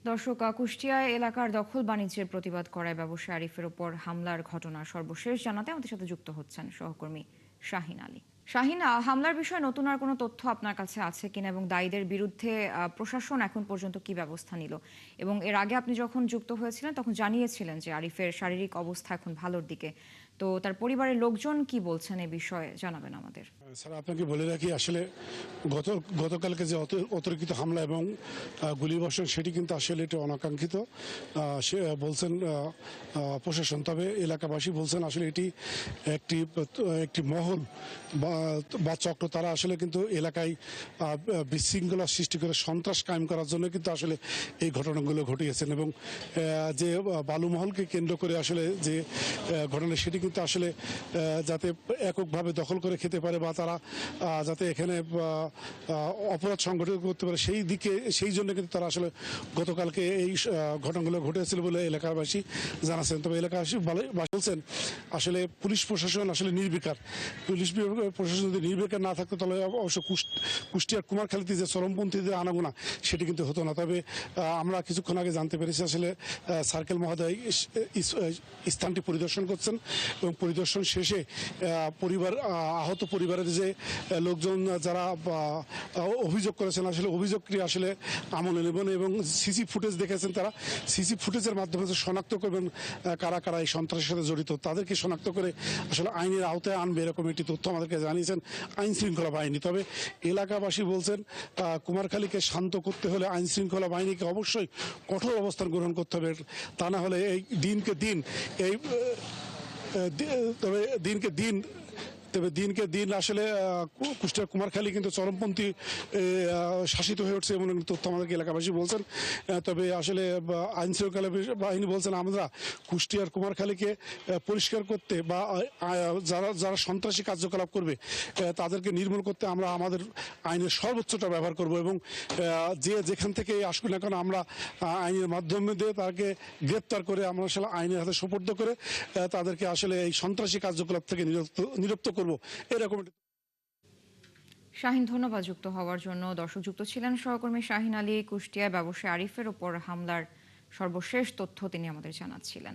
দর্শক, কুষ্টিয়া এলাকার দখল বাণিজ্যের প্রতিবাদ করায় ব্যবসায়ী আরিফের ওপর হামলার ঘটনা সর্বশেষ জানাতে আমাদের সাথে যুক্ত হচ্ছেন সহকর্মী শাহিন আলী। শাহিন, হামলার বিষয়ে নতুন আর কোনো তথ্য আপনার কাছে আছে কিনা এবং দায়ীদের বিরুদ্ধে প্রশাসন এখন পর্যন্ত কি ব্যবস্থা নিল? এবং এর আগে আপনি যখন যুক্ত হয়েছিলেন তখন জানিয়েছিলেন যে আরিফের শারীরিক অবস্থা এখন ভালোর দিকে। তো তার পরিবারের লোকজন কি বলছেন এ বিষয়ে জানাবেন আমাদের। স্যার, আপনাকে বলে রাখি আসলে গতকালকে যে অতর্কিত হামলা এবং গুলিবর্ষণ সেটি কিন্তু আসলে এটা অনাকাঙ্ক্ষিত সে বলছেন প্রশাসন। তবে এলাকাবাসী বলছেন আসলে এটি একটি একটি মহল বা চক্র, তারা আসলে কিন্তু এলাকায় বিশৃঙ্খলা সৃষ্টি করে সন্ত্রাস কায়েম করার জন্য কিন্তু আসলে এই ঘটনাগুলো ঘটিয়েছেন। এবং যে বালুমহলকে কেন্দ্র করে আসলে যে ঘটনা সেটি কিন্তু আসলে যাতে এককভাবে দখল করে খেতে পারে বা তারা যাতে এখানে অপরাধ সংগঠিত করতে পারে সেই জন্য কিন্তু তারা আসলে গতকালকে এই ঘটনাগুলো ঘটেছিল বলে এলাকাবাসী জানাচ্ছেন। তবে এলাকাবাসী বলছেন আসলে পুলিশ প্রশাসন আসলে নির্বিকার। পুলিশ প্রশাসন যদি নির্বিকার না থাকতো তাহলে অবশ্য কুষ্টিয়ার কুমারখালীতে যে চরমপন্থীদের আনাগোনা সেটি কিন্তু হতো না। তবে আমরা কিছুক্ষণ আগে জানতে পেরেছি আসলে সার্কেল মহোদয় স্থানটি পরিদর্শন করছেন এবং পরিদর্শন শেষে আহত পরিবারের যে লোকজন যারা অভিযোগ করেছেন আসলে অভিযোগটি আসলে আমলে নেবেন এবং সিসি ফুটেজ দেখেছেন, তারা সিসি ফুটেজের মাধ্যমে শনাক্ত করবেন কারা কারা এই সন্ত্রাসের সাথে জড়িত, তাদেরকে শনাক্ত করে আসলে আইনের আওতায় আনবে এরকম একটি তথ্য আমাদেরকে জানিয়েছেন আইন শৃঙ্খলা বাহিনী। তবে এলাকাবাসী বলছেন কুমারখালীকে শান্ত করতে হলে আইন শৃঙ্খলা বাহিনীকে অবশ্যই কঠোর অবস্থান গ্রহণ করতে হবে, তা না হলে এই দিনকে দিন এই দিনকে দিন আসলে কুষ্টিয়ার কুমারখালী কিন্তু চরমপন্থী শাসিত হয়ে উঠছে এমন তথ্য আমাদেরকে এলাকাবাসী বলছেন। তবে আসলে আইন শৃঙ্খলা বাহিনী বলছেন আমরা কুষ্টিয়ার কুমারখালীকে পরিষ্কার করতে বা যারা সন্ত্রাসী কার্যকলাপ করবে তাদেরকে নির্মূল করতে আমরা আমাদের আইনের সর্বোচ্চটা ব্যবহার করব এবং যে যেখান থেকে আসুক না কেন আমরা আইনের মাধ্যমে দিয়ে তাকে গ্রেপ্তার করে আমরা আসলে আইনের হাতে সোপর্দ করে তাদেরকে আসলে এই সন্ত্রাসী কার্যকলাপ থেকে নিরুপ্ত করব এরকম। শাহিন, ধন্যবাদ যুক্ত হওয়ার জন্য। দর্শক, যুক্ত ছিলেন সহকর্মী শাহিন আলী। কুষ্টিয়ায় ব্যবসায়ী আরিফের ওপর হামলার সর্বশেষ তথ্য তিনি আমাদের জানাচ্ছিলেন।